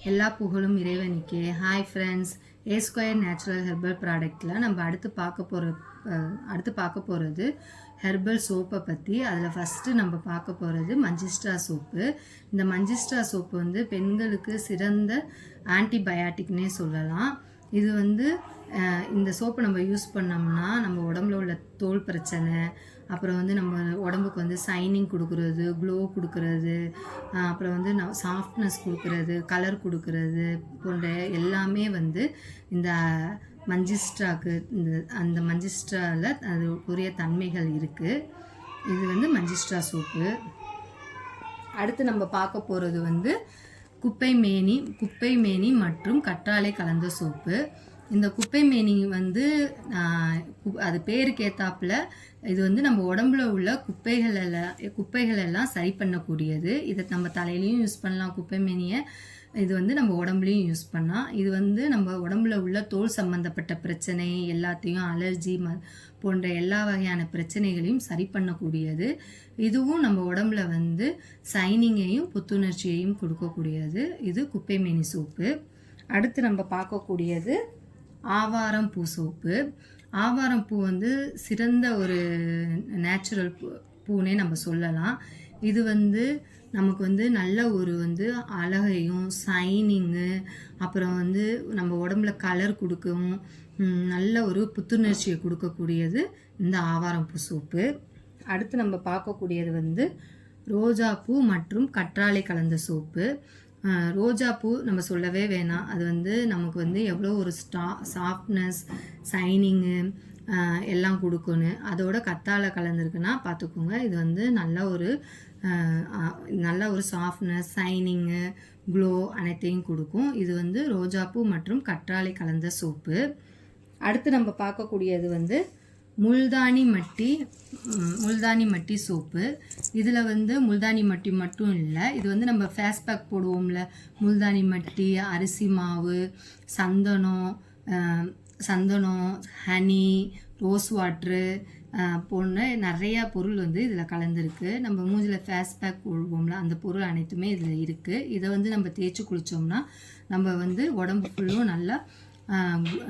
எல்லா புகழும் இறைவனுக்கே. ஹாய் ஃப்ரெண்ட்ஸ், ஏ ஸ்கொயர் நேச்சுரல் ஹெர்பல் ப்ராடக்டில் நம்ம அடுத்து பார்க்க போகிறது ஹெர்பல் சோப்பை பற்றி. அதில் ஃபஸ்ட்டு நம்ம பார்க்க போகிறது மஞ்சிஸ்ட்ரா சோப்பு. இந்த மஞ்சிஸ்ட்ரா சோப்பு வந்து பெண்களுக்கு சிறந்த ஆன்டிபயாட்டிக்னே சொல்லலாம். இது வந்து இந்த சோப்பை நம்ம யூஸ் பண்ணோம்னா நம்ம உடம்புல உள்ள தோல் பிரச்சனை, அப்புறம் வந்து நம்ம உடம்புக்கு வந்து சைனிங் கொடுக்குறது, க்ளோ கொடுக்குறது, அப்புறம் வந்து சாஃப்ட்னஸ் கொடுக்குறது, கலர் கொடுக்குறது போன்ற எல்லாமே வந்து இந்த மஞ்சிஸ்ட்ராக்கு அந்த மஞ்சிஸ்ட்ராவில் அது உரிய தன்மைகள் இருக்குது. இது வந்து மஞ்சிஸ்ட்ரா சோப்பு. அடுத்து நம்ம பார்க்க போகிறது வந்து குப்பை மேனி மற்றும் கற்றாழை கலந்த சோப்பு. இந்த குப்பை மேனி வந்து அது பேருக்கு ஏத்தாப்புல இது வந்து நம்ம உடம்புல உள்ள குப்பைகள் எல்லாம் சரி பண்ணக்கூடியது. இதை நம்ம தலையிலையும் யூஸ் பண்ணலாம் குப்பை மேனியை. இது வந்து நம்ம உடம்புலையும் யூஸ் பண்ணலாம். இது வந்து நம்ம உடம்புல உள்ள தோல் சம்பந்தப்பட்ட பிரச்சனை எல்லாத்தையும், அலர்ஜி போன்ற எல்லா வகையான பிரச்சனைகளையும் சரி பண்ணக்கூடியது. இதுவும் நம்ம உடம்புல வந்து சைனிங்கையும் புத்துணர்ச்சியையும் கொடுக்கக்கூடியது. இது குப்பை மேனி சோப்பு. அடுத்து நம்ம பார்க்கக்கூடியது ஆவாரம் பூ சோப்பு. ஆவாரம் பூ வந்து சிறந்த ஒரு நேச்சுரல் பூனே நம்ம சொல்லலாம். இது வந்து நமக்கு வந்து நல்ல ஒரு வந்து அழகையும் சைனிங்கு, அப்புறம் வந்து நம்ம உடம்புல கலர் கொடுக்கவும் நல்ல ஒரு புத்துணர்ச்சியை கொடுக்கக்கூடியது இந்த ஆவாரம் பூ சோப்பு. அடுத்து நம்ம பார்க்கக்கூடியது வந்து ரோஜா பூ மற்றும் கற்றாழை கலந்த சோப்பு. ரோஜா பூ நம்ம சொல்லவே வேணாம். அது வந்து நமக்கு வந்து எவ்வளோ ஒரு சாஃப்ட்னஸ், சைனிங்கு எல்லாம் கொடுக்கணும். அதோட கத்தாழை கலந்துருக்குன்னா பார்த்துக்கோங்க. இது வந்து நல்ல ஒரு சாஃப்ட்னஸ், சைனிங்கு, க்ளோ அனைத்தையும் கொடுக்கும். இது வந்து ரோஜாப்பூ மற்றும் கற்றாழை கலந்த சோப்பு. அடுத்து நம்ம பார்க்கக்கூடியது வந்து முல்தானி மட்டி சோப்பு. இதில் வந்து முல்தானி மட்டி மட்டும் இல்லை, இது வந்து நம்ம ஃபேஸ் பேக் போடுவோம்ல, முல்தானி மட்டி, அரிசி மாவு, சந்தனம், ஹனி, ரோஸ் வாட்ரு போன்ற நிறையா பொருள் வந்து இதில் கலந்துருக்கு. நம்ம மூஞ்சில் ஃபேஸ் பேக் போடுவோம்ல, அந்த பொருள் அனைத்துமே இதில் இருக்குது. இதை வந்து நம்ம தேய்ச்சி குளித்தோம்னா நம்ம வந்து உடம்பு ஃபுல்லும்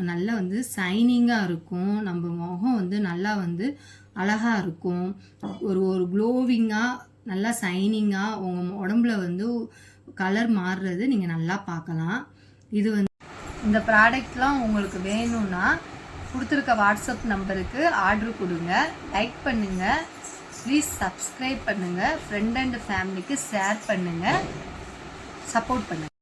நல்லா வந்து சைனிங்காக இருக்கும். நம்ம முகம் வந்து நல்லா வந்து அழகாக இருக்கும். ஒரு க்ளோவிங்காக, நல்லா சைனிங்காக உங்கள் உடம்புல வந்து கலர் மாறுறது நீங்கள் நல்லா பார்க்கலாம். இது வந்து இந்த ப்ராடக்ட்லாம் உங்களுக்கு வேணும்னா கொடுத்துருக்க வாட்ஸ்அப் நம்பருக்கு ஆர்டர் கொடுங்க. லைக் பண்ணுங்கள், ப்ளீஸ் சப்ஸ்கிரைப் பண்ணுங்கள், ஃப்ரெண்ட் அண்ட் ஃபேமிலிக்கு ஷேர் பண்ணுங்கள், சப்போர்ட் பண்ணுங்கள்.